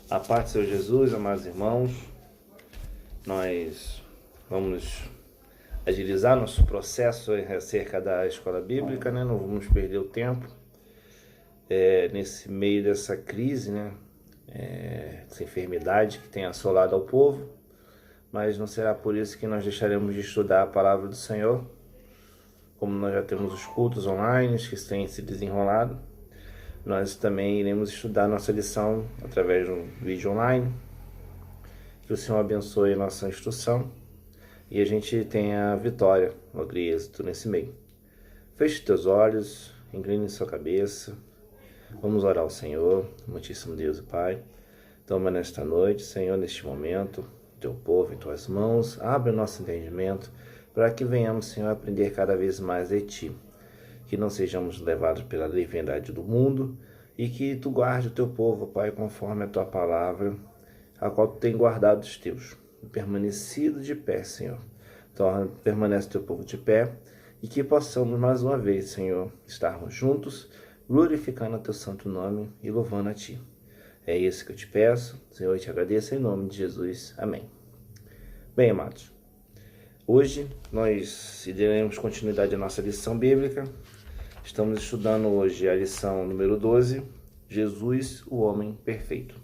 A paz do Senhor Jesus, amados irmãos, nós vamos agilizar nosso processo acerca da escola bíblica, né? Não vamos perder o tempo nesse meio dessa crise, né? Essa enfermidade que tem assolado ao povo, mas não será por isso que nós deixaremos de estudar a palavra do Senhor, como nós já temos os cultos online que têm se desenrolado. Nós também iremos estudar nossa lição através de um vídeo online. Que o Senhor abençoe a nossa instrução e a gente tenha vitória, glória e êxito nesse meio. Feche teus olhos, incline sua cabeça. Vamos orar ao Senhor, amantíssimo Deus e Pai. Toma nesta noite, Senhor, neste momento, teu povo em tuas mãos. Abre o nosso entendimento para que venhamos, Senhor, aprender cada vez mais de ti. Que não sejamos levados pela leviandade do mundo e que tu guarde o teu povo, Pai, conforme a tua palavra, a qual tu tem guardado os teus, permanecido de pé, Senhor. Então, permanece o teu povo de pé e que possamos mais uma vez, Senhor, estarmos juntos, glorificando o teu santo nome e louvando a ti. É isso que eu te peço, Senhor, eu te agradeço em nome de Jesus. Amém. Bem, amados, hoje nós daremos continuidade à nossa lição bíblica. Estamos estudando hoje a lição número 12, Jesus, o homem perfeito.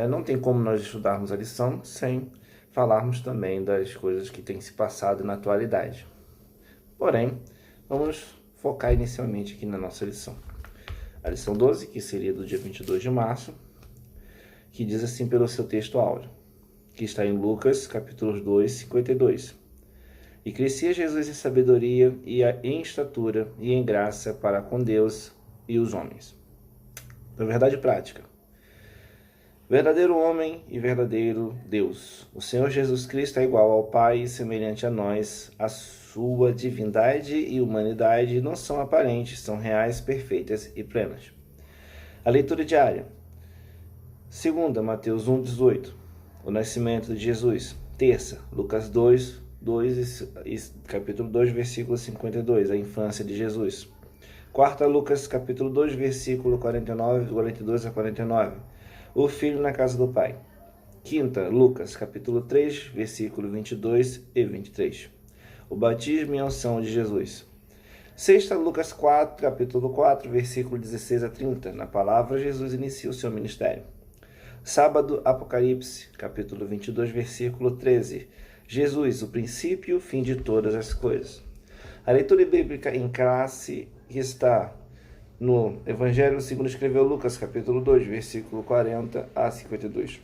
Não tem como nós estudarmos a lição sem falarmos também das coisas que têm se passado na atualidade. Porém, vamos focar inicialmente aqui na nossa lição. A lição 12, que seria do dia 22 de março, que diz assim pelo seu texto áudio, que está em Lucas, capítulos 2, 52. E crescia Jesus em sabedoria e em estatura e em graça para com Deus e os homens. Na verdade prática. Verdadeiro homem e verdadeiro Deus. O Senhor Jesus Cristo é igual ao Pai e semelhante a nós. A sua divindade e humanidade não são aparentes, são reais, perfeitas e plenas. A leitura diária. Segunda, Mateus 1:18. O nascimento de Jesus. Terça, Lucas 2, capítulo 2, versículo 52, a infância de Jesus. Quarta, Lucas, capítulo 2, versículo 42 a 49, o filho na casa do pai. Quinta, Lucas, capítulo 3, versículo 22 e 23, o batismo e a unção de Jesus. Sexta, Lucas 4, capítulo 4, versículo 16 a 30, na palavra Jesus inicia o seu ministério. Sábado, Apocalipse, capítulo 22, versículo 13, Jesus, o princípio e o fim de todas as coisas. A leitura bíblica em classe está no Evangelho segundo escreveu Lucas, capítulo 2, versículo 40 a 52.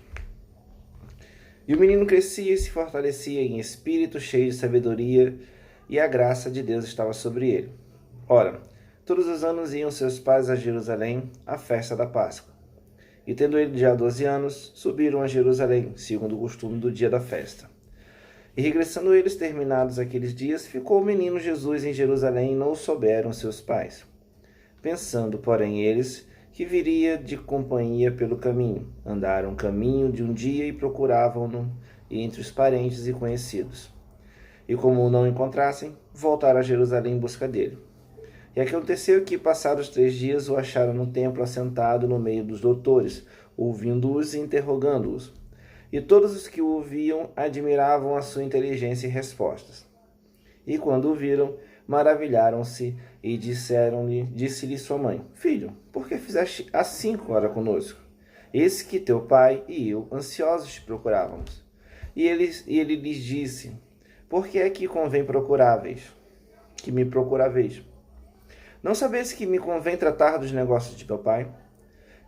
E o menino crescia e se fortalecia em espírito, cheio de sabedoria, e a graça de Deus estava sobre ele. Ora, todos os anos iam seus pais a Jerusalém à festa da Páscoa. E tendo ele já 12 anos, subiram a Jerusalém, segundo o costume do dia da festa. E regressando eles, terminados aqueles dias, ficou o menino Jesus em Jerusalém e não o souberam seus pais. Pensando, porém, eles que viria de companhia pelo caminho, andaram caminho de um dia e procuravam-no entre os parentes e conhecidos. E como o não encontrassem, voltaram a Jerusalém em busca dele. E aconteceu que, passados 3 dias, o acharam no templo assentado no meio dos doutores, ouvindo-os e interrogando-os. E todos os que o ouviam admiravam a sua inteligência e respostas. E quando o viram, maravilharam-se e disse-lhe sua mãe: Filho, por que fizeste assim para conosco? Eis que teu pai e eu, ansiosos, te procurávamos. E ele lhes disse: Por que é que me procuráveis? Não sabeis que me convém tratar dos negócios de meu pai?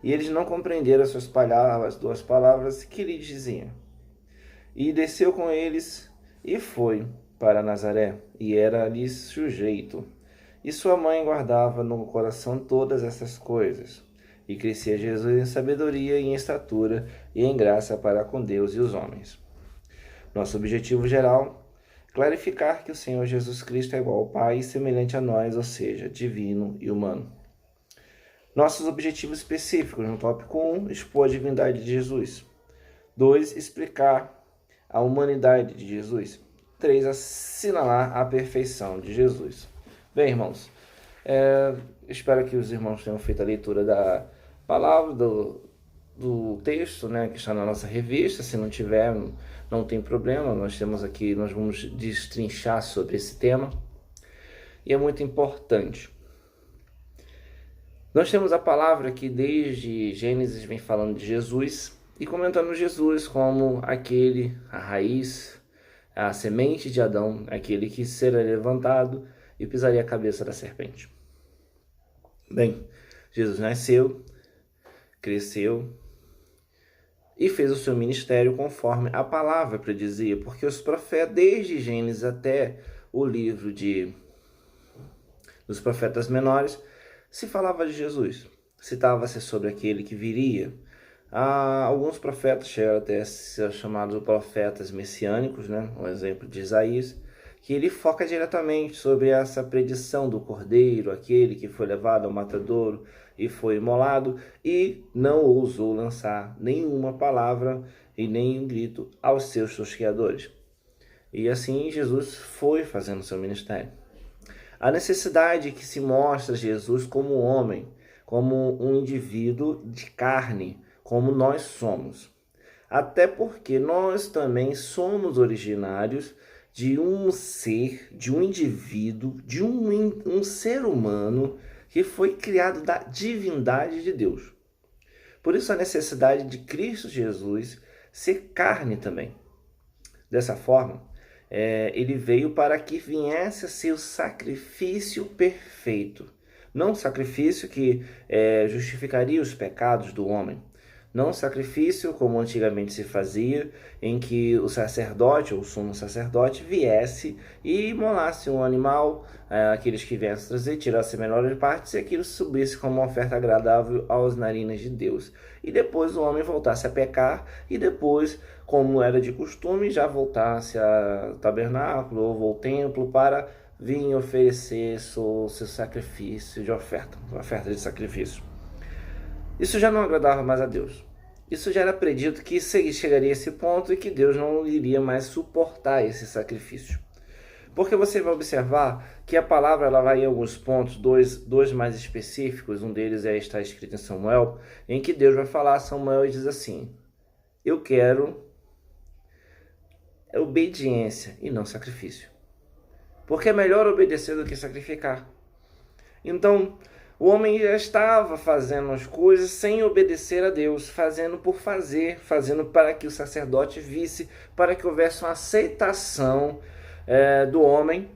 E eles não compreenderam as 2 palavras que lhe diziam. E desceu com eles e foi para Nazaré, e era-lhe sujeito. E sua mãe guardava no coração todas essas coisas. E crescia Jesus em sabedoria e em estatura e em graça para com Deus e os homens. Nosso objetivo geral: clarificar que o Senhor Jesus Cristo é igual ao Pai e semelhante a nós, ou seja, divino e humano. Nossos objetivos específicos no tópico 1, expor a divindade de Jesus. 2, explicar a humanidade de Jesus. 3, assinalar a perfeição de Jesus. Bem, irmãos, espero que os irmãos tenham feito a leitura da palavra, do texto, né, que está na nossa revista. Se não tiver, não tem problema, nós temos aqui, nós vamos destrinchar sobre esse tema, e é muito importante. Nós temos a palavra que desde Gênesis vem falando de Jesus, e comentando Jesus como aquele, a raiz, a semente de Adão, aquele que será levantado e pisaria a cabeça da serpente. Bem, Jesus nasceu, cresceu e fez o seu ministério conforme a palavra predizia, porque os profetas, desde Gênesis até o livro dos profetas menores, se falava de Jesus, citava-se sobre aquele que viria. Alguns profetas chegaram até a ser chamados profetas messiânicos, né? Um exemplo de Isaías, que ele foca diretamente sobre essa predição do Cordeiro, aquele que foi levado ao matadouro e foi imolado, e não ousou lançar nenhuma palavra e nenhum grito aos seus tosqueadores. E assim Jesus foi fazendo seu ministério. A necessidade que se mostra Jesus como homem, como um indivíduo de carne, como nós somos. Até porque nós também somos originários de um ser, de um indivíduo, de um ser humano que foi criado da divindade de Deus. Por isso a necessidade de Cristo Jesus ser carne também. Dessa forma, ele veio para que viesse a ser o sacrifício perfeito. Não o sacrifício que justificaria os pecados do homem. Não o sacrifício como antigamente se fazia, em que o sacerdote ou o sumo sacerdote viesse e imolasse um animal, aqueles que viessem trazer, tirasse a melhor parte e aquilo subisse como uma oferta agradável aos narinas de Deus. E depois o homem voltasse a pecar e depois, como era de costume, já voltasse ao tabernáculo ou ao templo para vir oferecer seu sacrifício de oferta de sacrifício. Isso já não agradava mais a Deus. Isso já era predito que chegaria a esse ponto e que Deus não iria mais suportar esse sacrifício. Porque você vai observar que a palavra ela vai em alguns pontos, dois mais específicos, um deles está escrito em Samuel, em que Deus vai falar a Samuel e diz assim: eu quero obediência e não sacrifício. Porque é melhor obedecer do que sacrificar. Então, o homem já estava fazendo as coisas sem obedecer a Deus, fazendo por fazer, fazendo para que o sacerdote visse, para que houvesse uma aceitação do homem,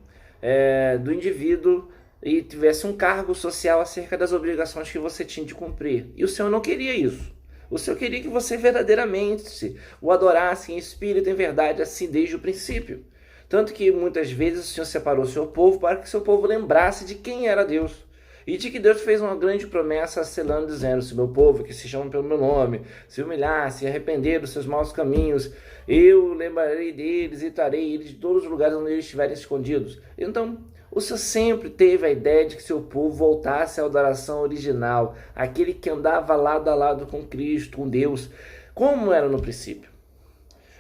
do indivíduo, e tivesse um cargo social acerca das obrigações que você tinha de cumprir. E o Senhor não queria isso. O Senhor queria que você verdadeiramente o adorasse em espírito e em verdade, assim desde o princípio. Tanto que muitas vezes o Senhor separou o seu povo para que o seu povo lembrasse de quem era Deus. E de que Deus fez uma grande promessa selando, dizendo: se meu povo, que se chama pelo meu nome, se humilhar, se arrepender dos seus maus caminhos, eu lembrarei deles e trarei eles de todos os lugares onde eles estiverem escondidos. Então, o Senhor sempre teve a ideia de que seu povo voltasse à adoração original, aquele que andava lado a lado com Cristo, com Deus, como era no princípio.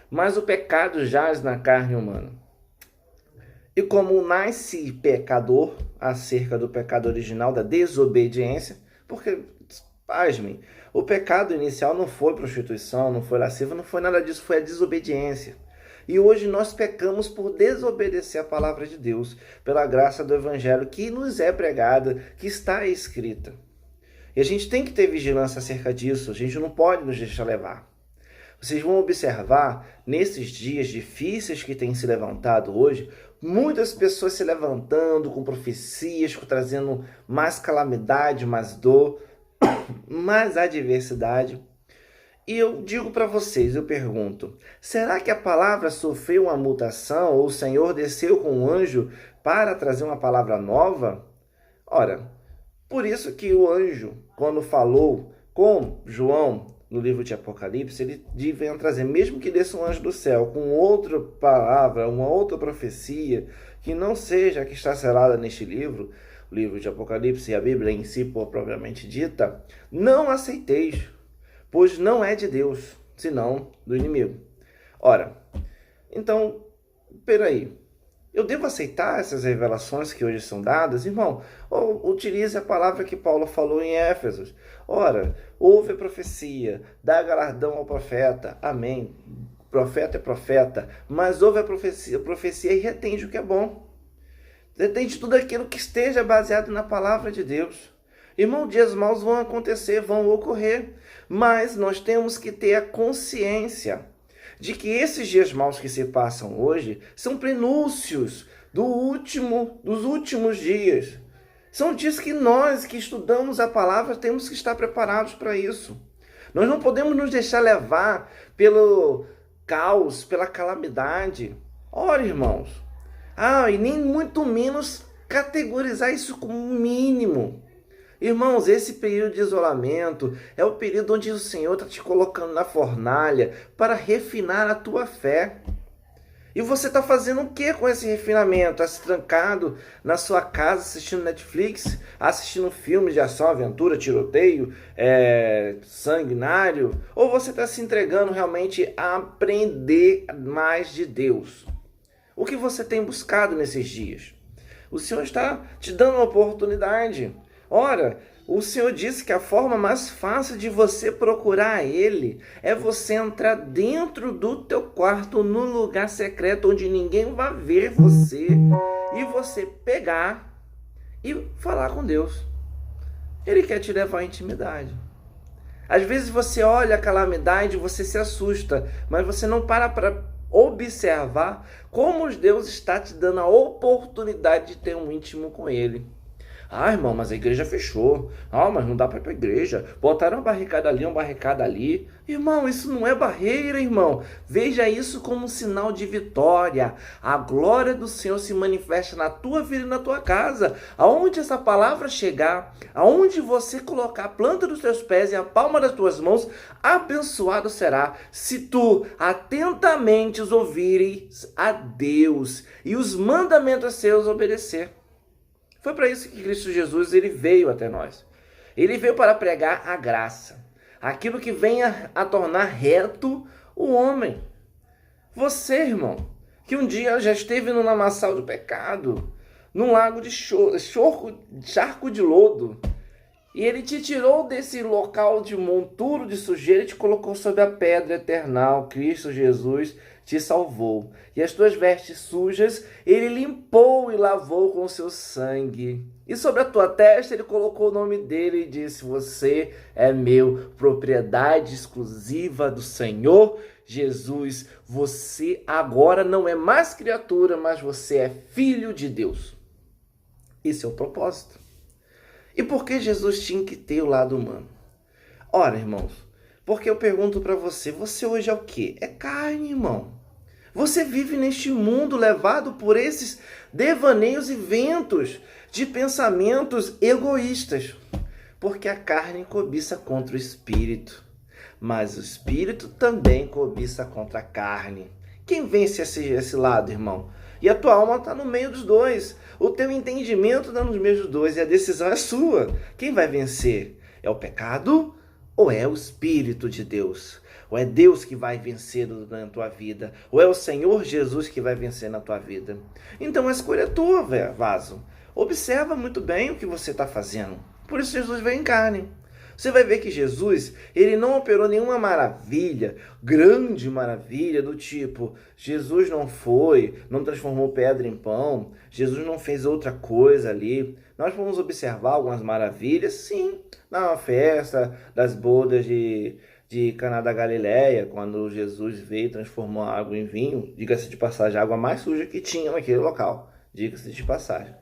Mas o pecado jaz na carne humana. E como nasce pecador, acerca do pecado original, da desobediência, porque, pasmem, o pecado inicial não foi prostituição, não foi lascívia, não foi nada disso, foi a desobediência. E hoje nós pecamos por desobedecer a palavra de Deus, pela graça do Evangelho que nos é pregada, que está escrita. E a gente tem que ter vigilância acerca disso, a gente não pode nos deixar levar. Vocês vão observar, nesses dias difíceis que têm se levantado hoje, muitas pessoas se levantando com profecias, trazendo mais calamidade, mais dor, mais adversidade. E eu digo para vocês, eu pergunto, será que a palavra sofreu uma mutação ou o Senhor desceu com um anjo para trazer uma palavra nova? Ora, por isso que o anjo, quando falou com João, no livro de Apocalipse, ele devia trazer, mesmo que desse um anjo do céu, com outra palavra, uma outra profecia, que não seja a que está selada neste livro, o livro de Apocalipse e a Bíblia em si, propriamente dita, não aceiteis, pois não é de Deus, senão do inimigo. Ora, então, peraí, Eu devo aceitar essas revelações que hoje são dadas? Irmão, utilize a palavra que Paulo falou em Éfesos. Ora, ouve a profecia, dá galardão ao profeta. Amém. Profeta é profeta, mas ouve a profecia e retende o que é bom. Retende tudo aquilo que esteja baseado na palavra de Deus. Irmão, dias maus vão acontecer, vão ocorrer, mas nós temos que ter a consciência de que esses dias maus que se passam hoje são prenúncios dos últimos dias. São dias que nós que estudamos a palavra temos que estar preparados para isso. Nós não podemos nos deixar levar pelo caos, pela calamidade. Ora, irmãos, e nem muito menos categorizar isso como mínimo. Irmãos, esse período de isolamento é o período onde o Senhor está te colocando na fornalha para refinar a tua fé. E você está fazendo o que com esse refinamento? Está se trancado na sua casa assistindo Netflix, assistindo filmes de ação, aventura, tiroteio, sanguinário? Ou você está se entregando realmente a aprender mais de Deus? O que você tem buscado nesses dias? O Senhor está te dando uma oportunidade. Ora, o Senhor disse que a forma mais fácil de você procurar Ele é você entrar dentro do teu quarto, no lugar secreto, onde ninguém vai ver você, e você pegar e falar com Deus. Ele quer te levar à intimidade. Às vezes você olha a calamidade, você se assusta, mas você não para observar como Deus está te dando a oportunidade de ter um íntimo com Ele. Irmão, mas a igreja fechou. Mas não dá para ir para a igreja. Botaram uma barricada ali, uma barricada ali. Irmão, isso não é barreira, irmão. Veja isso como um sinal de vitória. A glória do Senhor se manifesta na tua vida e na tua casa. Aonde essa palavra chegar, aonde você colocar a planta dos teus pés e a palma das tuas mãos, abençoado será, se tu atentamente os ouvires a Deus e os mandamentos seus obedecer. Foi para isso que Cristo Jesus ele veio até nós. Ele veio para pregar a graça, aquilo que vem a tornar reto o homem. Você, irmão, que um dia já esteve no lamaçal do pecado, num lago de charco de lodo, e ele te tirou desse local de monturo de sujeira e te colocou sobre a pedra eternal. Cristo Jesus te salvou. E as tuas vestes sujas, ele limpou e lavou com o seu sangue. E sobre a tua testa, ele colocou o nome dele e disse: você é meu, propriedade exclusiva do Senhor Jesus. Você agora não é mais criatura, mas você é filho de Deus. Esse é o propósito. E por que Jesus tinha que ter o lado humano? Ora, irmãos, porque eu pergunto para você, você hoje é o quê? É carne, irmão. Você vive neste mundo levado por esses devaneios e ventos de pensamentos egoístas. Porque a carne cobiça contra o espírito, mas o espírito também cobiça contra a carne. Quem vence esse lado, irmão? E a tua alma está no meio dos dois. O teu entendimento está nos meios dos dois e a decisão é sua. Quem vai vencer? É o pecado ou é o Espírito de Deus? Ou é Deus que vai vencer na tua vida? Ou é o Senhor Jesus que vai vencer na tua vida? Então a escolha é tua, vaso. Observa muito bem o que você está fazendo. Por isso Jesus veio em carne. Você vai ver que Jesus, ele não operou nenhuma maravilha, grande maravilha, do tipo, Jesus não transformou pedra em pão, Jesus não fez outra coisa ali. Nós vamos observar algumas maravilhas, sim, na festa das bodas de Caná da Galileia, quando Jesus veio e transformou a água em vinho, diga-se de passagem, a água mais suja que tinha naquele local, diga-se de passagem.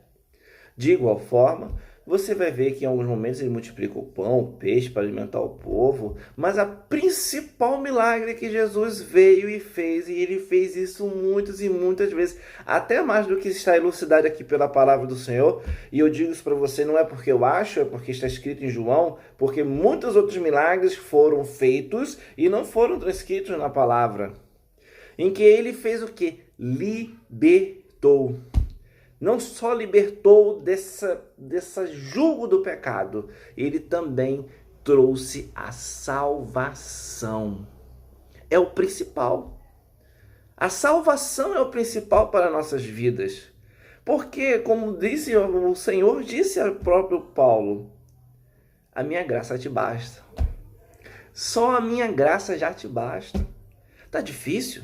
De igual forma, você vai ver que em alguns momentos ele multiplica o pão, o peixe para alimentar o povo, mas a principal milagre que Jesus veio e ele fez isso muitas e muitas vezes, até mais do que está elucidado aqui pela palavra do Senhor, e eu digo isso para você não é porque eu acho, é porque está escrito em João, porque muitos outros milagres foram feitos e não foram transcritos na palavra, em que ele fez o quê? Libertou. Não só libertou dessa jugo do pecado, ele também trouxe a salvação. É o principal. A salvação é o principal para nossas vidas. Porque, como disse o Senhor, disse ao próprio Paulo, a minha graça te basta. Só a minha graça já te basta. Tá difícil?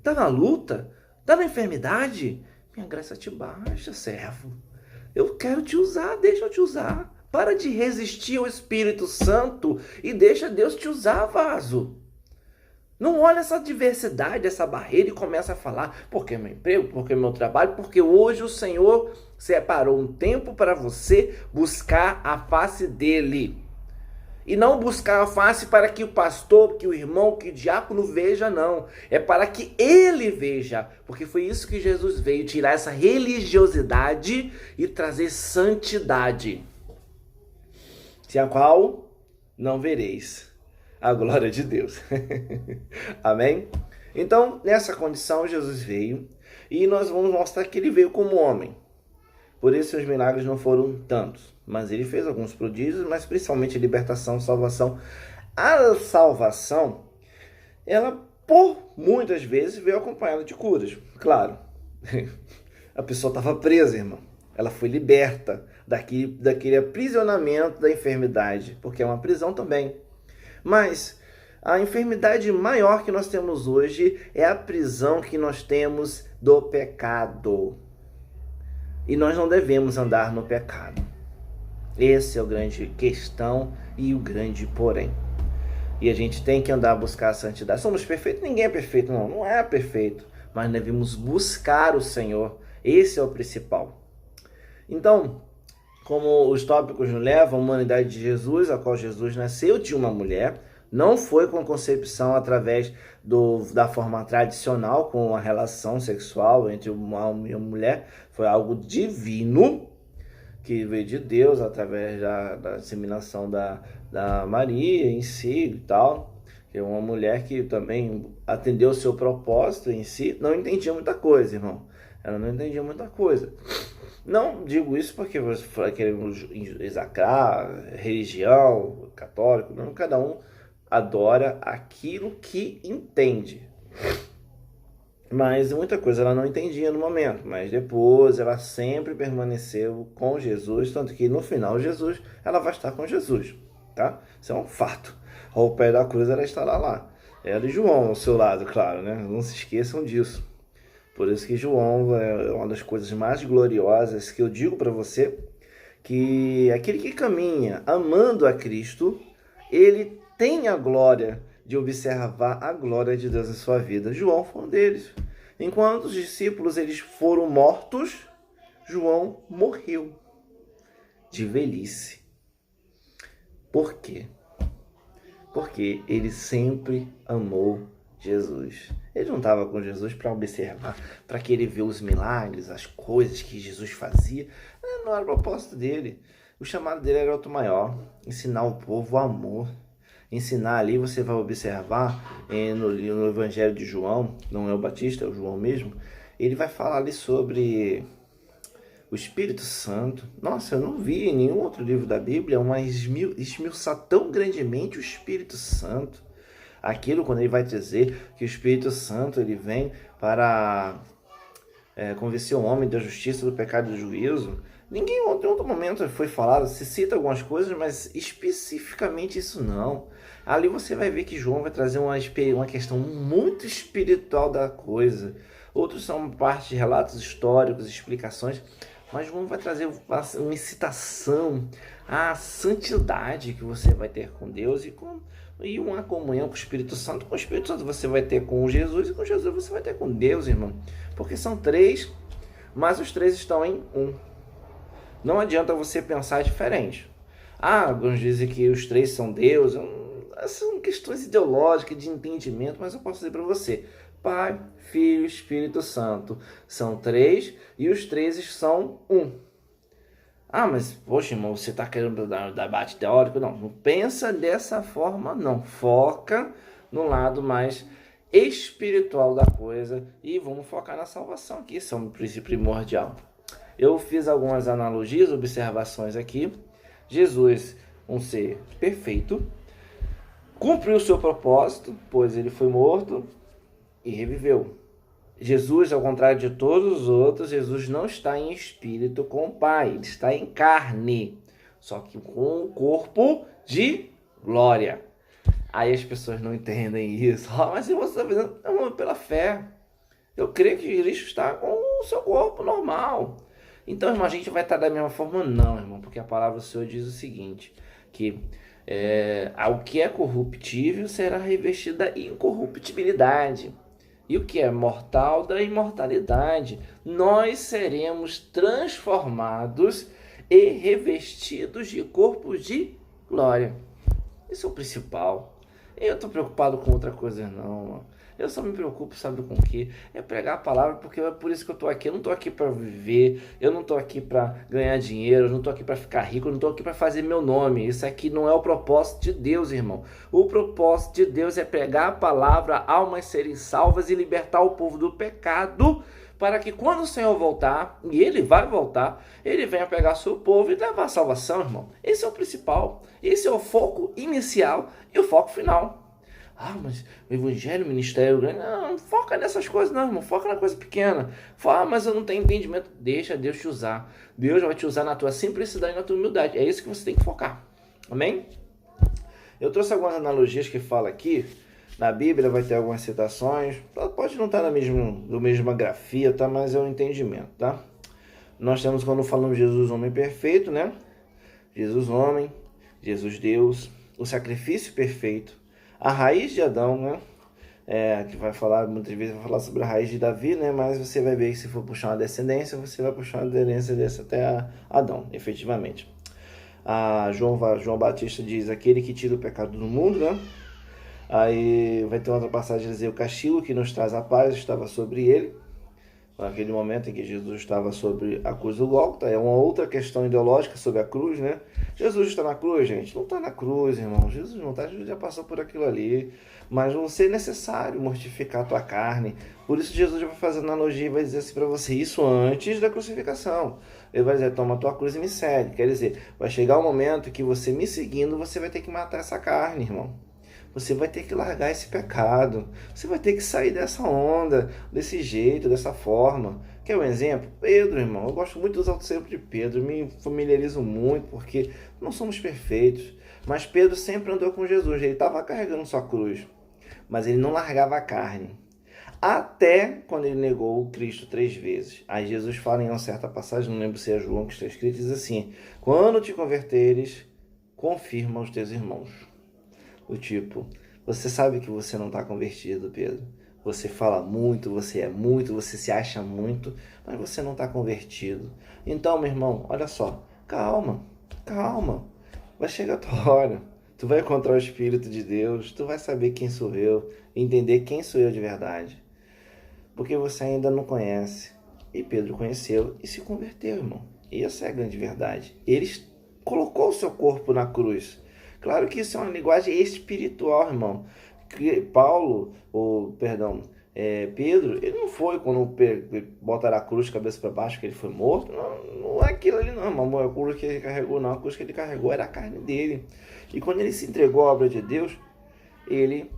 Tá na luta? Tá na enfermidade? Minha graça te basta, servo. Eu quero te usar, deixa eu te usar. Para de resistir ao Espírito Santo e deixa Deus te usar, vaso. Não olha essa diversidade, essa barreira e começa a falar, porque meu emprego, porque meu trabalho, porque hoje o Senhor separou um tempo para você buscar a face dele. E não buscar a face para que o pastor, que o irmão, que o diácono veja, não. É para que ele veja. Porque foi isso que Jesus veio, tirar essa religiosidade e trazer santidade. Sem a qual não vereis a glória de Deus. Amém? Então, nessa condição, Jesus veio. E nós vamos mostrar que ele veio como homem. Por isso, os milagres não foram tantos. Mas ele fez alguns prodígios, mas principalmente libertação, salvação. A salvação, ela, por muitas vezes, veio acompanhada de curas. Claro, a pessoa estava presa, irmão. Ela foi liberta daquele aprisionamento da enfermidade, porque é uma prisão também. Mas a enfermidade maior que nós temos hoje é a prisão que nós temos do pecado. E nós não devemos andar no pecado. Esse é o grande questão e o grande porém. E a gente tem que andar a buscar a santidade. Somos perfeitos? Ninguém é perfeito, não é perfeito. Mas devemos buscar o Senhor. Esse é o principal. Então, como os tópicos nos levam, a humanidade de Jesus, a qual Jesus nasceu de uma mulher, não foi com concepção através da forma tradicional, com a relação sexual entre um homem e uma mulher, foi algo divino, que veio de Deus através da disseminação da Maria em si e tal, que é uma mulher que também atendeu o seu propósito em si, não entendia muita coisa, irmão, ela não entendia muita coisa. Não digo isso porque você queremos execrar religião, católico, não, cada um adora aquilo que entende. Mas muita coisa ela não entendia no momento, mas depois ela sempre permaneceu com Jesus, tanto que no final Jesus, ela vai estar com Jesus, tá? Isso é um fato. Ao pé da cruz ela estará lá. Ela e João ao seu lado, claro, né? Não se esqueçam disso. Por isso que João é uma das coisas mais gloriosas que eu digo para você, que aquele que caminha amando a Cristo, ele tem a glória de observar a glória de Deus em sua vida. João foi um deles. Enquanto os discípulos eles foram mortos, João morreu de velhice. Por quê? Porque ele sempre amou Jesus. Ele não estava com Jesus para observar, para querer ver os milagres, as coisas que Jesus fazia. Não era o propósito dele. O chamado dele era outro maior, ensinar o povo o amor. Ensinar ali, você vai observar no Evangelho de João, não é o Batista, é o João mesmo, ele vai falar ali sobre o Espírito Santo. Nossa, eu não vi em nenhum outro livro da Bíblia esmiuçar tão grandemente o Espírito Santo. Aquilo quando ele vai dizer que o Espírito Santo ele vem para convencer o homem da justiça, do pecado e do juízo. Ninguém em outro momento foi falado, se cita algumas coisas, mas especificamente isso não. Ali você vai ver que João vai trazer uma questão muito espiritual da coisa. Outros são parte de relatos históricos, explicações, mas João vai trazer uma incitação à santidade que você vai ter com Deus e uma comunhão com o Espírito Santo. Com o Espírito Santo você vai ter com Jesus e com Jesus você vai ter com Deus, irmão. Porque são três, mas os três estão em um. Não adianta você pensar diferente. Alguns dizem que os três são Deus. São questões ideológicas, de entendimento, mas eu posso dizer para você. Pai, Filho, Espírito Santo. São três e os três são um. Mas, poxa, irmão, você está querendo dar um debate teórico? Não pensa dessa forma, não. Foca no lado mais espiritual da coisa e vamos focar na salvação aqui. Isso é um princípio primordial. Eu fiz algumas analogias, observações aqui. Jesus, um ser perfeito, cumpriu o seu propósito, pois ele foi morto e reviveu. Jesus, ao contrário de todos os outros, Jesus não está em espírito com o Pai, ele está em carne, só que com um corpo de glória. Aí as pessoas não entendem isso. Mas se você está fazendo, não, pela fé. Eu creio que Cristo está com o seu corpo normal. Então, irmão, a gente vai estar da mesma forma? Não, irmão, porque a palavra do Senhor diz o seguinte, que o que é corruptível será revestido da incorruptibilidade. E o que é mortal da imortalidade. Nós seremos transformados e revestidos de corpos de glória. Isso é o principal. Eu estou preocupado com outra coisa não, mano. Eu só me preocupo, sabe com o quê? É pregar a palavra, porque é por isso que eu estou aqui. Eu não estou aqui para viver, eu não estou aqui para ganhar dinheiro, eu não estou aqui para ficar rico, eu não estou aqui para fazer meu nome. Isso aqui não é o propósito de Deus, irmão. O propósito de Deus é pregar a palavra, almas serem salvas e libertar o povo do pecado, para que quando o Senhor voltar, e Ele vai voltar, Ele venha pegar seu povo e levar a salvação, irmão. Esse é o principal, esse é o foco inicial e o foco final. Mas o evangelho, o ministério grande, não foca nessas coisas não, irmão, foca na coisa pequena. Fala, mas eu não tenho entendimento. Deixa Deus te usar. Deus vai te usar na tua simplicidade e na tua humildade. É isso que você tem que focar. Amém? Eu trouxe algumas analogias que fala aqui. Na Bíblia vai ter algumas citações. Pode não estar na mesma grafia, tá? Mas é o entendimento, tá? Nós temos, quando falamos de Jesus, homem perfeito, né? Jesus homem, Jesus Deus, o sacrifício perfeito. A raiz de Adão, né? Que vai falar, muitas vezes vai falar sobre a raiz de Davi, né? Mas você vai ver que se for puxar uma descendência, você vai puxar uma descendência dessa até Adão, efetivamente. João Batista diz, aquele que tira o pecado do mundo, né? Aí vai ter outra passagem a dizer, o castigo que nos traz a paz estava sobre ele. Naquele momento em que Jesus estava sobre a cruz do Gólgota, é uma outra questão ideológica sobre a cruz, né? Jesus está na cruz, gente? Não está na cruz, irmão. Jesus não está, Jesus já passou por aquilo ali. Mas você é necessário mortificar a tua carne. Por isso Jesus vai fazer analogia e vai dizer assim para você, isso antes da crucificação. Ele vai dizer, toma a tua cruz e me segue. Quer dizer, vai chegar um momento que você me seguindo, você vai ter que matar essa carne, irmão. Você vai ter que largar esse pecado. Você vai ter que sair dessa onda, desse jeito, dessa forma. Quer um exemplo? Pedro, irmão. Eu gosto muito de usar o exemplo de Pedro. Me familiarizo muito porque não somos perfeitos. Mas Pedro sempre andou com Jesus. Ele estava carregando sua cruz. Mas ele não largava a carne. Até quando ele negou o Cristo 3 vezes. Aí Jesus fala em uma certa passagem, não lembro se é João que está escrito, diz assim, quando te converteres, confirma os teus irmãos. Do tipo, você sabe que você não está convertido, Pedro. Você fala muito, você se acha muito, mas você não está convertido. Então, meu irmão, olha só, calma. Vai chegar a tua hora. Tu vai encontrar o Espírito de Deus, tu vai saber quem sou eu, entender quem sou eu de verdade. Porque você ainda não conhece. E Pedro conheceu e se converteu, irmão. E essa é a grande verdade. Ele colocou o seu corpo na cruz. Claro que isso é uma linguagem espiritual, irmão. Pedro, ele não foi quando botaram a cruz de cabeça para baixo que ele foi morto. Não é aquilo ali não, irmão. A cruz que ele carregou não. A cruz que ele carregou era a carne dele. E quando ele se entregou à obra de Deus, ele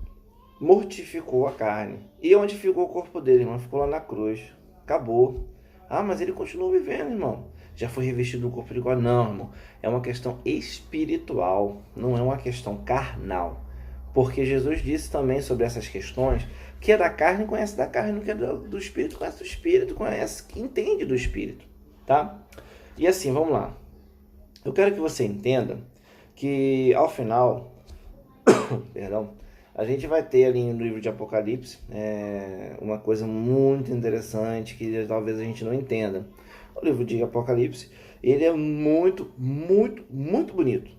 mortificou a carne. E onde ficou o corpo dele, irmão? Ficou lá na cruz. Acabou. Mas ele continuou vivendo, irmão. Já foi revestido do corpo de glória. Não, irmão. É uma questão espiritual. Não é uma questão carnal. Porque Jesus disse também sobre essas questões que é da carne, conhece da carne, que é do espírito, conhece do espírito, entende do espírito. Tá? E assim, vamos lá. Eu quero que você entenda que ao final, a gente vai ter ali no livro de Apocalipse uma coisa muito interessante que talvez a gente não entenda. O livro de Apocalipse, ele é muito, muito, muito bonito.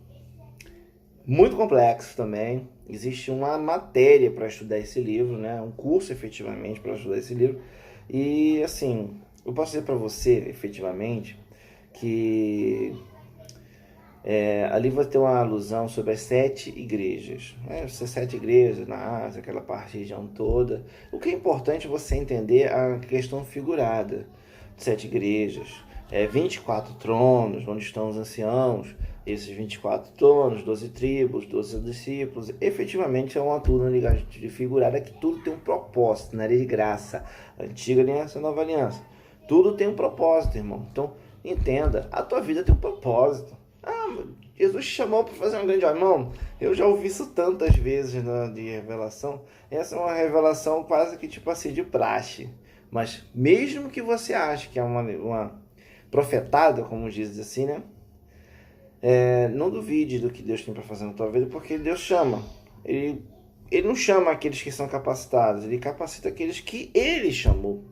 Muito complexo também. Existe uma matéria para estudar esse livro, né? Um curso efetivamente para estudar esse livro. E assim, eu posso dizer para você, efetivamente, que ali vai ter uma alusão sobre as 7 igrejas. Essas 7 igrejas na Ásia, aquela parte região toda. O que é importante você entender a questão figurada. 7 igrejas, 24 tronos, onde estão os anciãos, esses 24 tronos, 12 tribos, 12 discípulos, efetivamente é uma turma de figurada que tudo tem um propósito, na área de graça, antiga aliança, nova aliança. Tudo tem um propósito, irmão. Então, entenda, a tua vida tem um propósito. Jesus te chamou para fazer um grande obra. Irmão, eu já ouvi isso tantas vezes de revelação. Essa é uma revelação quase que tipo assim, de praxe. Mas mesmo que você ache que é uma profetada, como diz assim, né? Não duvide do que Deus tem para fazer na tua vida, porque Deus chama. Ele não chama aqueles que são capacitados, ele capacita aqueles que ele chamou.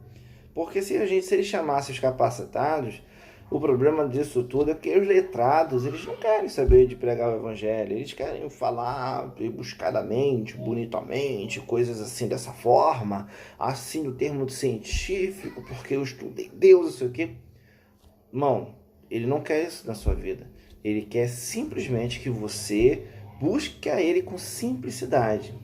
Porque se ele chamasse os capacitados, o problema disso tudo é que os letrados, eles não querem saber de pregar o evangelho, eles querem falar buscadamente, bonitamente, coisas assim dessa forma, assim no termo científico, porque eu estudei Deus, não sei o quê. Irmão, ele não quer isso na sua vida. Ele quer simplesmente que você busque a ele com simplicidade.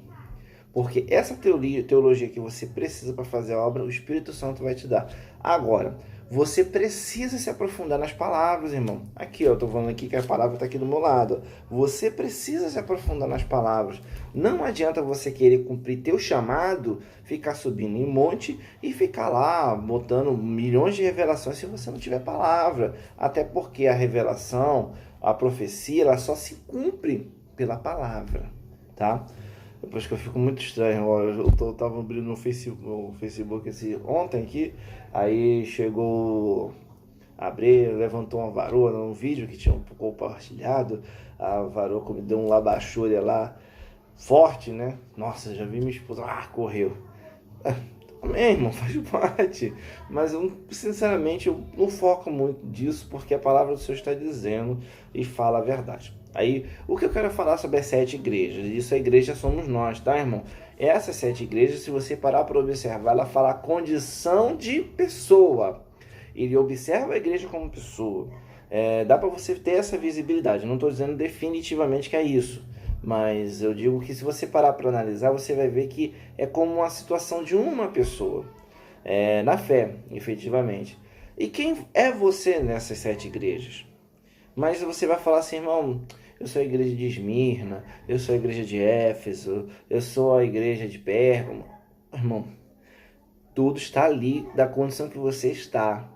Porque essa teologia que você precisa para fazer a obra, o Espírito Santo vai te dar. Agora, você precisa se aprofundar nas palavras, irmão. Aqui, eu estou falando aqui que a palavra está aqui do meu lado. Você precisa se aprofundar nas palavras. Não adianta você querer cumprir teu chamado, ficar subindo em monte e ficar lá botando milhões de revelações se você não tiver palavra. Até porque a revelação, a profecia, ela só se cumpre pela palavra, tá? Depois que eu fico muito estranho, eu tava abrindo no Facebook ontem aqui, aí chegou, levantou uma varoa num vídeo que tinha compartilhado, a varoa me deu um labachúria lá, forte, né? Nossa, já vi minha esposa, correu. Amém, irmão, faz parte. Mas eu, sinceramente, eu não foco muito disso, porque a palavra do Senhor está dizendo e fala a verdade. Aí, o que eu quero falar sobre as 7 igrejas? Isso, a igreja somos nós, tá, irmão? Essas 7 igrejas, se você parar para observar, ela fala a condição de pessoa. Ele observa a igreja como pessoa. Dá para você ter essa visibilidade. Não estou dizendo definitivamente que é isso. Mas eu digo que se você parar para analisar, você vai ver que é como uma situação de uma pessoa. Na fé, efetivamente. E quem é você nessas 7 igrejas? Mas você vai falar assim, irmão, eu sou a igreja de Esmirna, eu sou a igreja de Éfeso, eu sou a igreja de Pérgamo. Irmão, tudo está ali da condição que você está.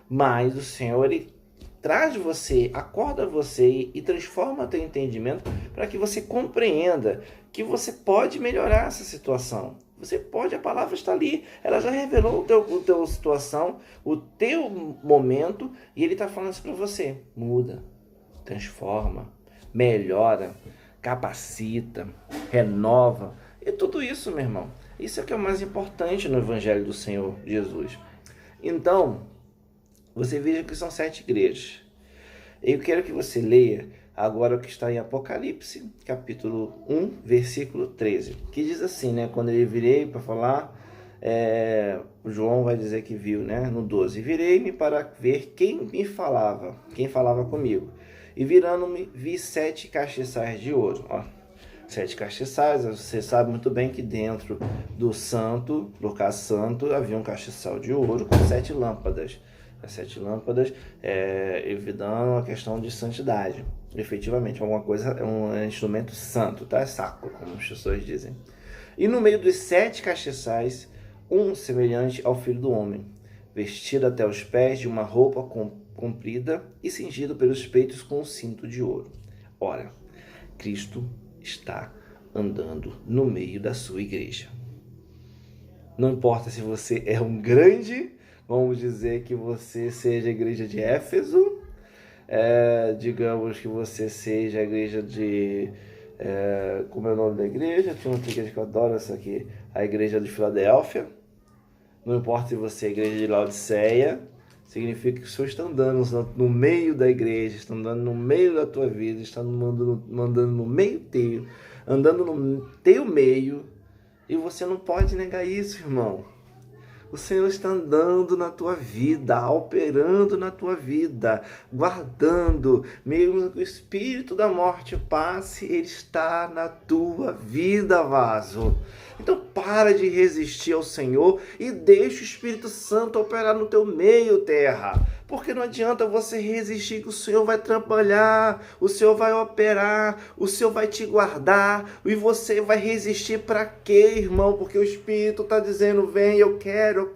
Mas o Senhor, ele traz você, acorda você e transforma teu entendimento para que você compreenda que você pode melhorar essa situação. Você pode, a palavra está ali, ela já revelou o teu situação, o teu momento, e ele está falando isso para você. Muda, transforma, melhora, capacita, renova, e tudo isso, meu irmão. Isso é que é o mais importante no Evangelho do Senhor Jesus. Então, você veja que são 7 igrejas. Eu quero que você leia agora o que está em Apocalipse, capítulo 1, versículo 13, que diz assim, né? Quando ele virei para falar, o João vai dizer que viu, né? No 12, virei-me para ver quem falava comigo. E virando-me, vi 7 castiçais de ouro. 7 castiçais, você sabe muito bem que dentro do santo, lugar santo, havia um castiçal de ouro com 7 lâmpadas. As 7 lâmpadas evidando a questão de santidade. Efetivamente, alguma coisa é um instrumento santo, tá? É sacro, como as pessoas dizem. E no meio dos 7 castiçais, um semelhante ao Filho do Homem, vestido até os pés de uma roupa comprida e cingido pelos peitos com um cinto de ouro. Ora, Cristo está andando no meio da sua igreja. Não importa se você é um grande, vamos dizer que você seja a igreja de Éfeso, digamos que você seja a igreja de... como é o nome da igreja? Tem outra igreja que eu adoro, essa aqui, a igreja de Filadélfia. Não importa se você é a igreja de Laodiceia, significa que o Senhor está andando no meio da igreja, está andando no meio da tua vida, está andando no meio teu, andando no teu meio, e você não pode negar isso, irmão. O Senhor está andando na tua vida, operando na tua vida, guardando, mesmo que o espírito da morte passe, ele está na tua vida, vaso. Então para de resistir ao Senhor e deixa o Espírito Santo operar no teu meio, terra. Porque não adianta você resistir, que o Senhor vai trabalhar, o Senhor vai operar, o Senhor vai te guardar, e você vai resistir para quê, irmão? Porque o Espírito está dizendo, vem, eu quero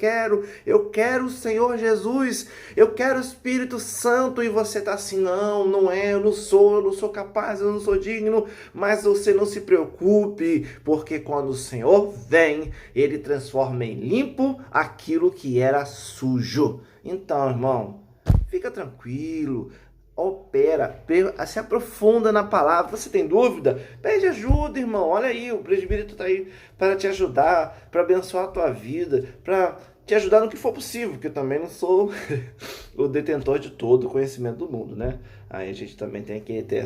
o Senhor Jesus, eu quero o Espírito Santo, e você está assim, não é, eu não sou capaz, eu não sou digno, mas você não se preocupe, porque quando o Senhor vem, Ele transforma em limpo aquilo que era sujo. Então, irmão, fica tranquilo, opera, se aprofunda na palavra. Você tem dúvida? Pede ajuda, irmão. Olha aí, o presbítero está aí para te ajudar, para abençoar a tua vida, para te ajudar no que for possível, porque eu também não sou o detentor de todo o conhecimento do mundo, né? Aí a gente também tem que ter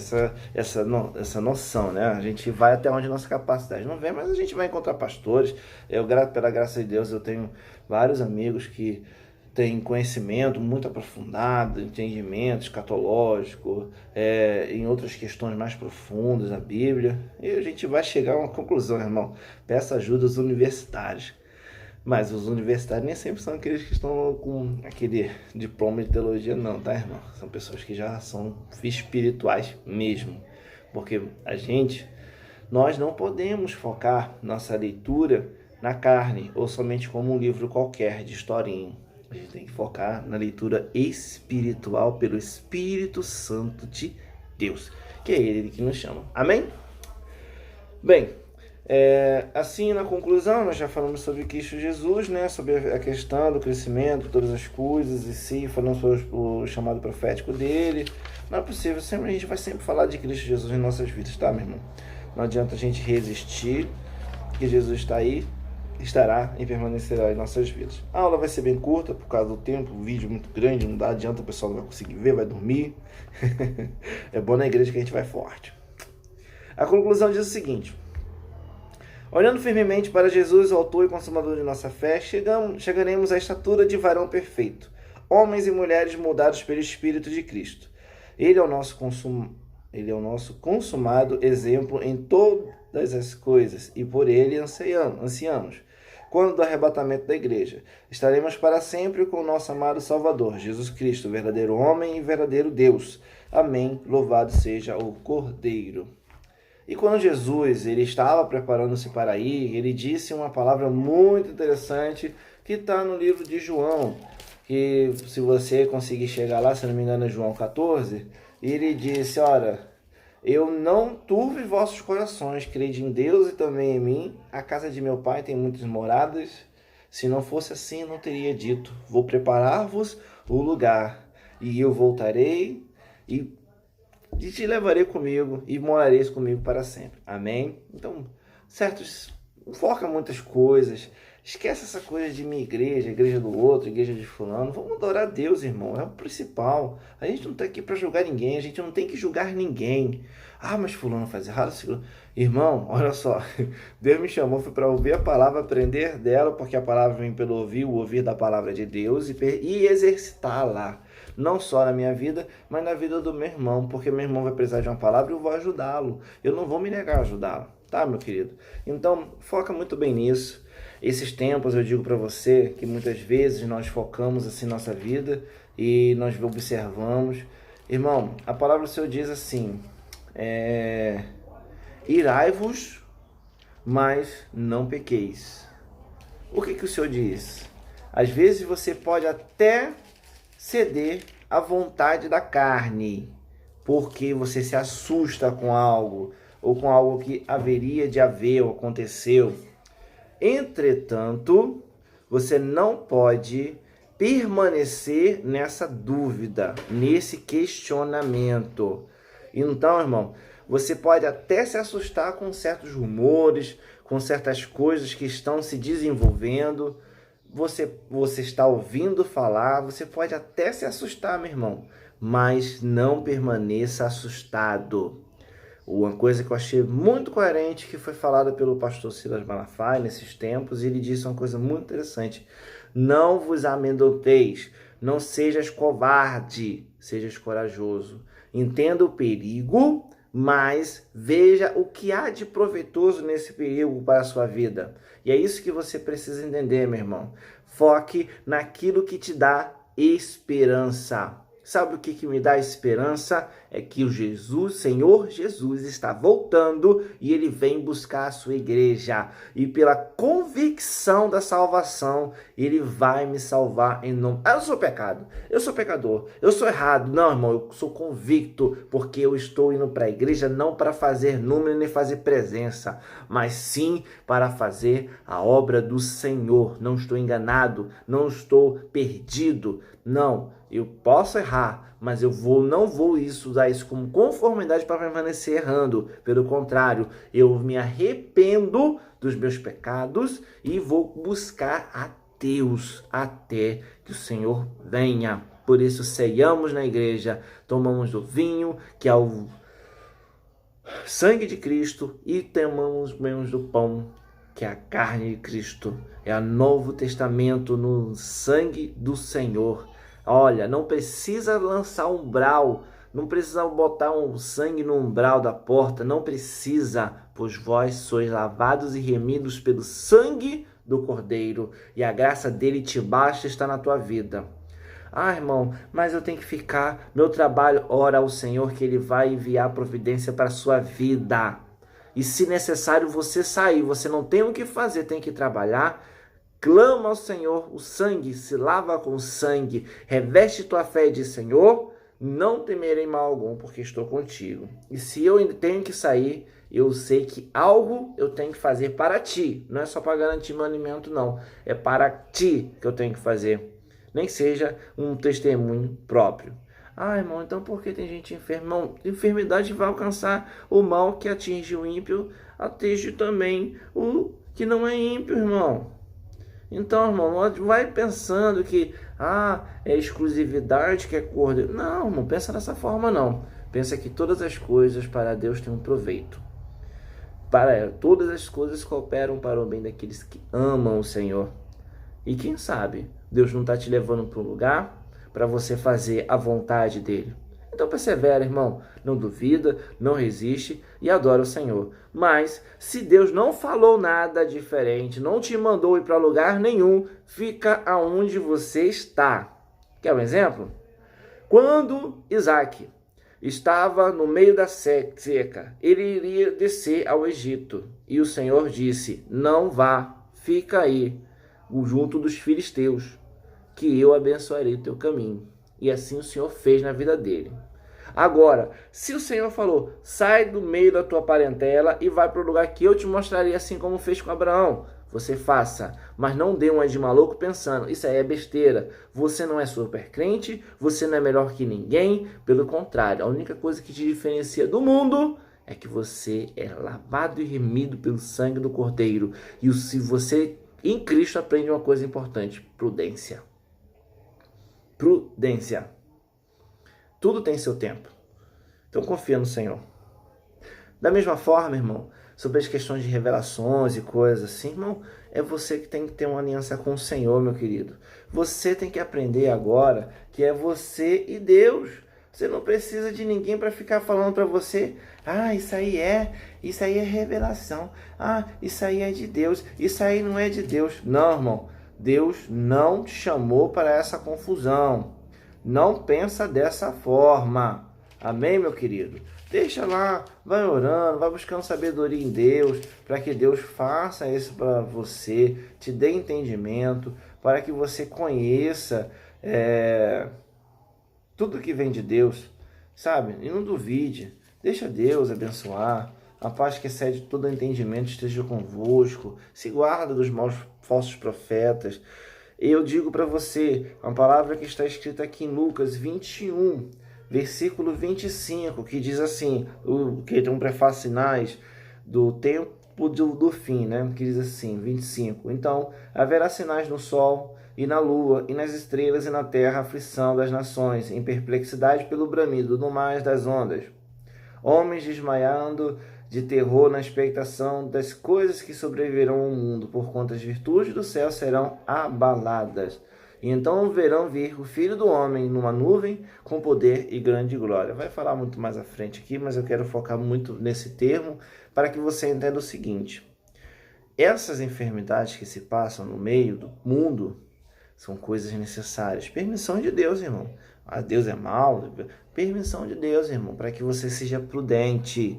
essa noção, né? A gente vai até onde a nossa capacidade não vem, mas a gente vai encontrar pastores. Pela graça de Deus, eu tenho vários amigos que tem conhecimento muito aprofundado, entendimento escatológico, em outras questões mais profundas da Bíblia. E a gente vai chegar a uma conclusão, irmão. Peça ajuda aos universitários. Mas os universitários nem sempre são aqueles que estão com aquele diploma de teologia, não, tá, irmão? São pessoas que já são espirituais mesmo. Porque nós não podemos focar nossa leitura na carne, ou somente como um livro qualquer de historinha. A gente tem que focar na leitura espiritual pelo Espírito Santo de Deus, que é Ele que nos chama. Amém? Bem, assim na conclusão, nós já falamos sobre Cristo Jesus, né? Sobre a questão do crescimento, todas as coisas, e sim, falamos sobre o chamado profético dele. Não é possível, a gente vai sempre falar de Cristo Jesus em nossas vidas, tá, meu irmão? Não adianta a gente resistir, que Jesus está aí, estará e permanecerá em nossas vidas. A aula vai ser bem curta por causa do tempo, o vídeo é muito grande, não adianta, o pessoal não vai conseguir ver, vai dormir. É bom na igreja que a gente vai forte. A conclusão diz o seguinte: olhando firmemente para Jesus, o autor e consumador de nossa fé, chegaremos à estatura de varão perfeito, homens e mulheres moldados pelo Espírito de Cristo. Ele é o nosso consumado exemplo em todas as coisas, e por ele ansiamos. Quando do arrebatamento da igreja, estaremos para sempre com o nosso amado Salvador, Jesus Cristo, verdadeiro homem e verdadeiro Deus. Amém. Louvado seja o Cordeiro. E quando Jesus ele estava preparando-se para ir, ele disse uma palavra muito interessante que está no livro de João, que se você conseguir chegar lá, se não me engano é João 14, ele disse, ora, eu não turve vossos corações, crede em Deus e também em mim. A casa de meu pai tem muitas moradas. Se não fosse assim, eu não teria dito, vou preparar-vos o lugar, e eu voltarei e te levarei comigo e morareis comigo para sempre. Amém? Então, foca muitas coisas. Esquece essa coisa de minha igreja, igreja do outro, igreja de fulano. Vamos adorar a Deus, irmão. É o principal. A gente não está aqui para julgar ninguém. A gente não tem que julgar ninguém. Ah, mas fulano faz errado. Irmão, olha só. Deus me chamou, foi para ouvir a palavra, aprender dela, porque a palavra vem pelo ouvir, o ouvir da palavra de Deus e exercitá-la. Não só na minha vida, mas na vida do meu irmão. Porque meu irmão vai precisar de uma palavra e eu vou ajudá-lo. Eu não vou me negar a ajudá-lo. Tá, meu querido? Então, foca muito bem nisso. Esses tempos eu digo para você que muitas vezes nós focamos assim nossa vida e nós observamos. Irmão, a palavra do Senhor diz assim, irai-vos, mas não pequeis. O que o Senhor diz? Às vezes você pode até ceder à vontade da carne, porque você se assusta com algo, ou com algo que haveria de haver ou aconteceu. Entretanto, você não pode permanecer nessa dúvida, nesse questionamento. Então, irmão, você pode até se assustar com certos rumores, com certas coisas que estão se desenvolvendo. Você está ouvindo falar, você pode até se assustar, meu irmão, mas não permaneça assustado. Uma coisa que eu achei muito coerente que foi falada pelo pastor Silas Malafaia nesses tempos, e ele disse uma coisa muito interessante: não vos amedronteis, não sejas covarde, sejas corajoso. Entenda o perigo, mas veja o que há de proveitoso nesse período para a sua vida. E é isso que você precisa entender, meu irmão. Foque naquilo que te dá esperança. Sabe o que me dá esperança? É que o Senhor Jesus está voltando e Ele vem buscar a sua igreja. E pela convicção da salvação, Ele vai me salvar em nome... eu sou pecado, eu sou pecador, eu sou errado. Não, irmão, eu sou convicto, porque eu estou indo para a igreja não para fazer número nem fazer presença, mas sim para fazer a obra do Senhor. Não estou enganado, não estou perdido, não. Eu posso errar, mas eu não vou usar isso como conformidade para permanecer errando. Pelo contrário, eu me arrependo dos meus pecados e vou buscar a Deus até que o Senhor venha. Por isso, ceiamos na igreja, tomamos do vinho, que é o sangue de Cristo, e comemos do pão, que é a carne de Cristo. É o Novo Testamento no sangue do Senhor. Olha, não precisa lançar umbral, não precisa botar um sangue no umbral da porta, não precisa, pois vós sois lavados e remidos pelo sangue do Cordeiro, e a graça dele te basta, está na tua vida. Ah, irmão, mas eu tenho que ficar, meu trabalho, ora ao Senhor que Ele vai enviar providência para a sua vida. E se necessário você sair, você não tem o que fazer, tem que trabalhar. Clama ao Senhor, o sangue, se lava com sangue, reveste tua fé e diz, Senhor, não temerei mal algum, porque estou contigo. E se eu ainda tenho que sair, eu sei que algo eu tenho que fazer para ti. Não é só para garantir meu alimento, não. É para ti que eu tenho que fazer. Nem que seja um testemunho próprio. Ah, irmão, então por que tem gente enferma? Irmão, enfermidade vai alcançar o mal que atinge o ímpio, atinge também o que não é ímpio, irmão. Então, irmão, não vai pensando que é exclusividade, que é cordeiro. Não, irmão, pensa dessa forma não. Pensa que todas as coisas para Deus têm um proveito. Todas as coisas cooperam para o bem daqueles que amam o Senhor. E quem sabe, Deus não está te levando para um lugar para você fazer a vontade dele. Então persevera, irmão, não duvida, não resiste e adora o Senhor. Mas se Deus não falou nada diferente, não te mandou ir para lugar nenhum, fica aonde você está. Quer um exemplo? Quando Isaac estava no meio da seca, ele iria descer ao Egito. E o Senhor disse, não vá, fica aí, junto dos filisteus, que eu abençoarei o teu caminho. E assim o Senhor fez na vida dele. Agora, se o Senhor falou, sai do meio da tua parentela e vai para o lugar que eu te mostrarei, assim como fez com Abraão, você faça. Mas não dê uma de maluco pensando, isso aí é besteira. Você não é super crente, você não é melhor que ninguém. Pelo contrário, a única coisa que te diferencia do mundo é que você é lavado e remido pelo sangue do Cordeiro. E se você, em Cristo, aprende uma coisa importante, prudência. Prudência. Tudo tem seu tempo. Então confia no Senhor. Da mesma forma, irmão, sobre as questões de revelações e coisas assim, irmão, é você que tem que ter uma aliança com o Senhor, meu querido. Você tem que aprender agora que é você e Deus. Você não precisa de ninguém para ficar falando para você, isso aí é revelação. Isso aí é de Deus. Isso aí não é de Deus. Não, irmão. Deus não te chamou para essa confusão. Não pensa dessa forma. Amém, meu querido? Deixa lá, vai orando, vai buscando sabedoria em Deus, para que Deus faça isso para você, te dê entendimento, para que você conheça tudo que vem de Deus, sabe? E não duvide, deixa Deus abençoar. A paz que excede todo entendimento esteja convosco. Se guarda dos maus falsos profetas. Eu digo para você, uma palavra que está escrita aqui em Lucas 21, versículo 25, que diz assim, que tem um prefácio sinais do tempo do fim, né? Que diz assim, 25. Então, haverá sinais no sol e na lua e nas estrelas e na terra, aflição das nações, em perplexidade pelo bramido do mar das ondas. Homens desmaiando de terror na expectação das coisas que sobreviverão ao mundo, porquanto as virtudes do céu serão abaladas. E então verão vir o Filho do Homem numa nuvem com poder e grande glória. Vai falar muito mais à frente aqui, mas eu quero focar muito nesse termo para que você entenda o seguinte. Essas enfermidades que se passam no meio do mundo são coisas necessárias. Permissão de Deus, irmão. Ah, Deus é mau? Permissão de Deus, irmão, para que você seja prudente.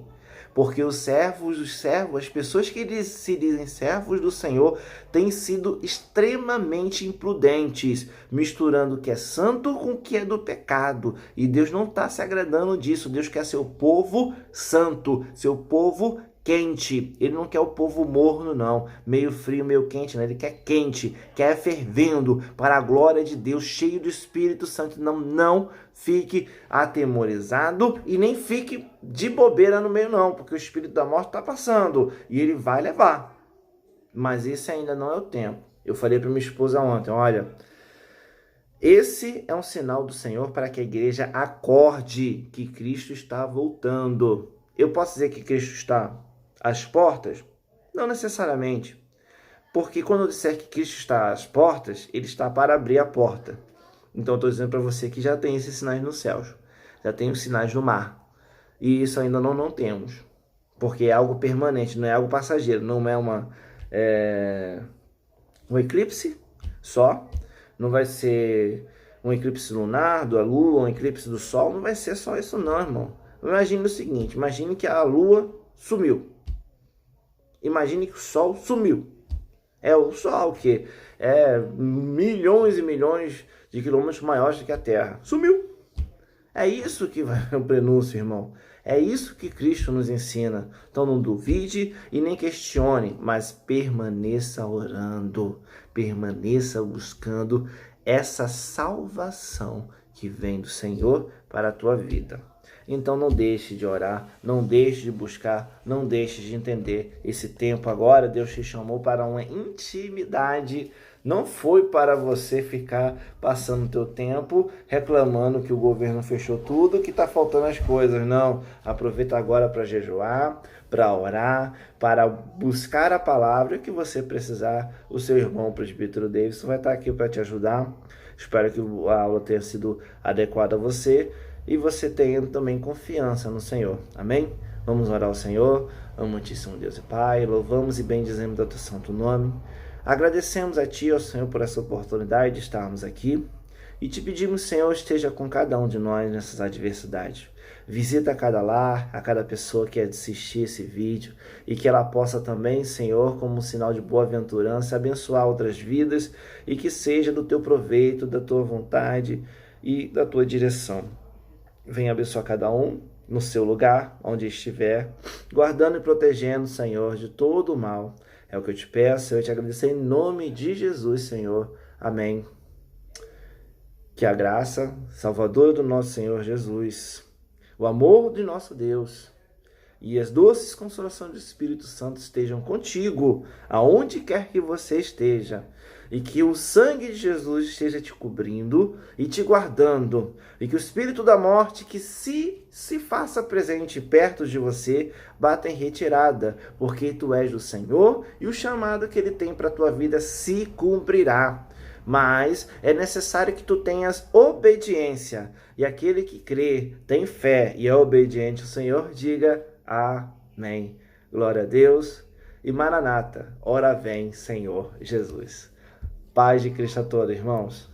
Porque os servos, as pessoas que se dizem servos do Senhor, têm sido extremamente imprudentes, misturando o que é santo com o que é do pecado. E Deus não está se agradando disso. Deus quer seu povo santo, seu povo quente. Ele não quer o povo morno, não. Meio frio, meio quente, não. Ele quer quente, quer fervendo, para a glória de Deus, cheio do Espírito Santo. Não fique atemorizado e nem fique de bobeira no meio, não, porque o Espírito da morte está passando e ele vai levar. Mas esse ainda não é o tempo. Eu falei para minha esposa ontem, olha, esse é um sinal do Senhor para que a igreja acorde que Cristo está voltando. Eu posso dizer que Cristo está às portas? Não necessariamente. Porque quando eu disser que Cristo está às portas, ele está para abrir a porta. Então eu estou dizendo para você que já tem esses sinais nos céus. Já tem os sinais no mar. E isso ainda não temos. Porque é algo permanente, não é algo passageiro. Não é um eclipse só. Não vai ser um eclipse lunar da lua, um eclipse do sol. Não vai ser só isso não, irmão. Imagine o seguinte, imagine que a lua sumiu. Imagine que o sol sumiu. O sol que é milhões e milhões de quilômetros maiores do que a Terra. Sumiu. É isso que vai o prenúncio, irmão. É isso que Cristo nos ensina. Então não duvide e nem questione, mas permaneça orando, permaneça buscando essa salvação que vem do Senhor para a tua vida. Então não deixe de orar, não deixe de buscar, não deixe de entender. Esse tempo agora, Deus te chamou para uma intimidade. Não foi para você ficar passando o teu tempo reclamando que o governo fechou tudo, que está faltando as coisas. Não, aproveita agora para jejuar, para orar, para buscar a palavra que você precisar. O seu irmão, o presbítero Davidson, vai estar aqui para te ajudar. Espero que a aula tenha sido adequada a você. E você tenha também confiança no Senhor. Amém? Vamos orar ao Senhor. Amantíssimo Deus e Pai, louvamos e bendizemos o teu santo nome. Agradecemos a Ti, ó Senhor, por essa oportunidade de estarmos aqui. E te pedimos, Senhor, esteja com cada um de nós nessas adversidades. Visita cada lar, a cada pessoa que assistir esse vídeo. E que ela possa também, Senhor, como um sinal de boa-aventurança, abençoar outras vidas. E que seja do Teu proveito, da Tua vontade e da Tua direção. Venha abençoar cada um no seu lugar, onde estiver, guardando e protegendo, Senhor, de todo o mal. É o que eu te peço, eu te agradeço em nome de Jesus, Senhor. Amém. Que a graça salvadora do nosso Senhor Jesus, o amor de nosso Deus e as doces consolações do Espírito Santo estejam contigo, aonde quer que você esteja. E que o sangue de Jesus esteja te cobrindo e te guardando. E que o espírito da morte que se faça presente perto de você, bata em retirada. Porque tu és do Senhor e o chamado que Ele tem para a tua vida se cumprirá. Mas é necessário que tu tenhas obediência. E aquele que crê, tem fé e é obediente ao Senhor, diga amém. Glória a Deus. E Maranata, ora vem, Senhor Jesus. Paz de Cristo a todos, irmãos.